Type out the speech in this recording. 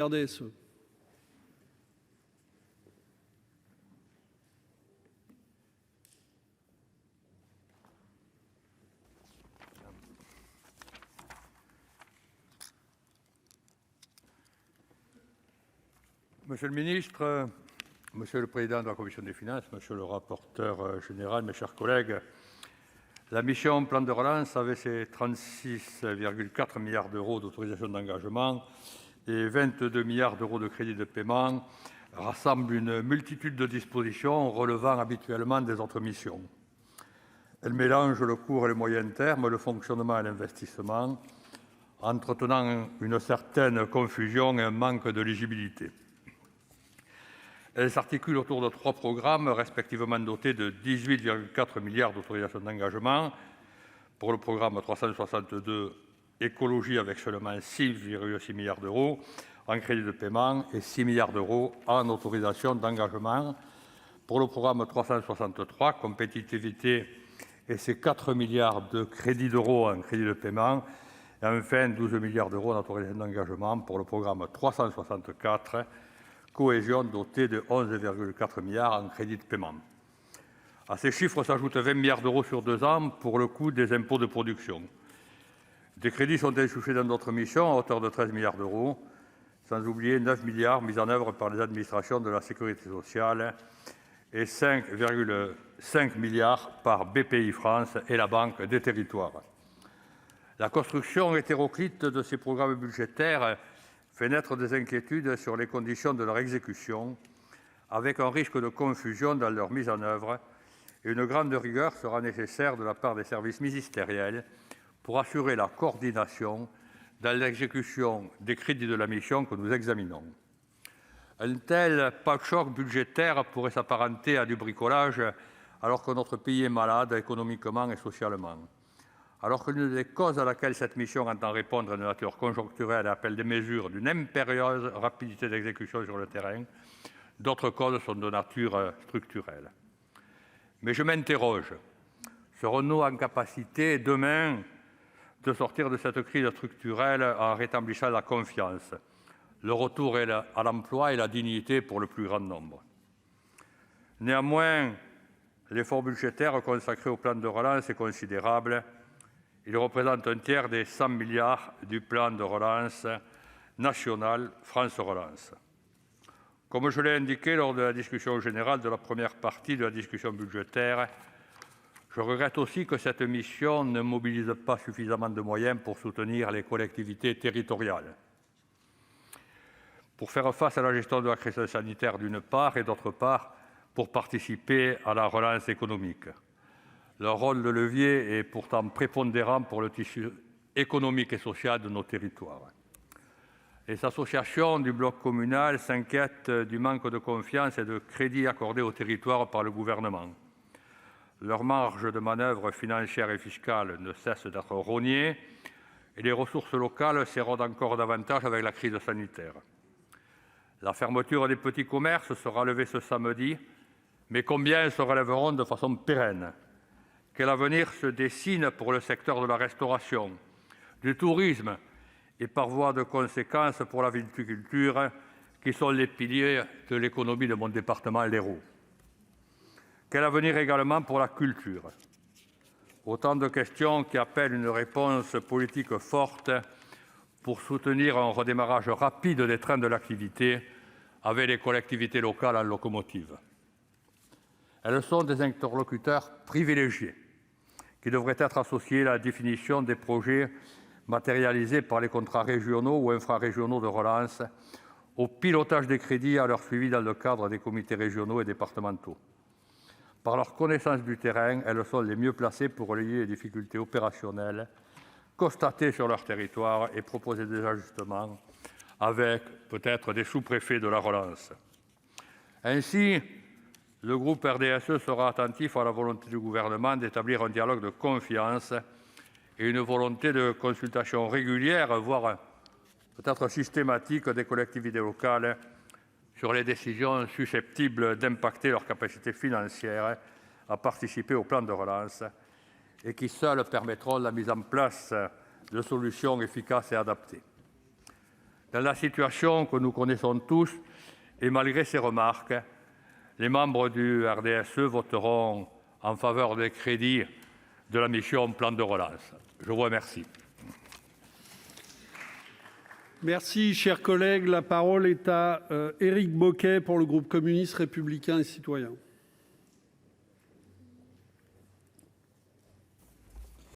RDSE. Monsieur le ministre, Monsieur le président de la commission des finances, monsieur le rapporteur général, mes chers collègues, la mission Plan de relance, avec ses 36,4 milliards d'euros d'autorisation d'engagement et 22 milliards d'euros de crédits de paiement, rassemble une multitude de dispositions relevant habituellement des autres missions. Elle mélange le court et le moyen terme, le fonctionnement et l'investissement, entretenant une certaine confusion et un manque de lisibilité. Elle s'articule autour de 3 programmes, respectivement dotés de 18,4 milliards d'autorisations d'engagement pour le programme 362 « Écologie » avec seulement 6,6 milliards d'euros en crédit de paiement et 6 milliards d'euros en autorisations d'engagement pour le programme 363 « Compétitivité » et ses 4 milliards de crédits d'euros en crédit de paiement et enfin 12 milliards d'euros en autorisations d'engagement pour le programme 364 Cohésion, doté de 11,4 milliards en crédits de paiement. À ces chiffres s'ajoutent 20 milliards d'euros sur 2 ans pour le coût des impôts de production. Des crédits sont insouciés dans d'autres missions à hauteur de 13 milliards d'euros, sans oublier 9 milliards mis en œuvre par les administrations de la sécurité sociale et 5,5 milliards par Bpifrance et la Banque des territoires. La construction hétéroclite de ces programmes budgétaires fait naître des inquiétudes sur les conditions de leur exécution, avec un risque de confusion dans leur mise en œuvre, et une grande rigueur sera nécessaire de la part des services ministériels pour assurer la coordination dans l'exécution des crédits de la mission que nous examinons. Un tel patchwork budgétaire pourrait s'apparenter à du bricolage alors que notre pays est malade économiquement et socialement. Alors que l'une des causes à laquelle cette mission entend répondre est de nature conjoncturelle et appelle des mesures d'une impérieuse rapidité d'exécution sur le terrain, d'autres causes sont de nature structurelle. Mais je m'interroge, serons-nous en capacité demain de sortir de cette crise structurelle en rétablissant la confiance, le retour à l'emploi et la dignité pour le plus grand nombre? Néanmoins, l'effort budgétaire consacré au plan de relance est considérable. Il représente un tiers des 100 milliards du plan de relance national France Relance. Comme je l'ai indiqué lors de la discussion générale de la première partie de la discussion budgétaire, je regrette aussi que cette mission ne mobilise pas suffisamment de moyens pour soutenir les collectivités territoriales, pour faire face à la gestion de la crise sanitaire d'une part et d'autre part pour participer à la relance économique. Leur rôle de levier est pourtant prépondérant pour le tissu économique et social de nos territoires. Les associations du bloc communal s'inquiètent du manque de confiance et de crédit accordé aux territoires par le gouvernement. Leurs marges de manœuvre financières et fiscales ne cessent d'être rognées et les ressources locales s'érodent encore davantage avec la crise sanitaire. La fermeture des petits commerces sera levée ce samedi, mais combien se relèveront de façon pérenne? Quel avenir se dessine pour le secteur de la restauration, du tourisme et par voie de conséquence pour la viticulture, qui sont les piliers de l'économie de mon département, l'Hérault? Quel avenir également pour la culture? Autant de questions qui appellent une réponse politique forte pour soutenir un redémarrage rapide des trains de l'activité avec les collectivités locales en locomotive. Elles sont des interlocuteurs privilégiés qui devraient être associés à la définition des projets matérialisés par les contrats régionaux ou infrarégionaux de relance, au pilotage des crédits et à leur suivi dans le cadre des comités régionaux et départementaux. Par leur connaissance du terrain, elles sont les mieux placées pour relayer les difficultés opérationnelles constatées sur leur territoire et proposer des ajustements avec peut-être des sous-préfets de la relance. Ainsi, le groupe RDSE sera attentif à la volonté du Gouvernement d'établir un dialogue de confiance et une volonté de consultation régulière, voire peut-être systématique, des collectivités locales sur les décisions susceptibles d'impacter leur capacité financière à participer au plan de relance et qui seules permettront la mise en place de solutions efficaces et adaptées. Dans la situation que nous connaissons tous, et malgré ces remarques, les membres du RDSE voteront en faveur des crédits de la mission « Plan de relance ». Je vous remercie. Merci, cher collègue. La parole est à Éric Bocquet pour le groupe communiste républicain et citoyen.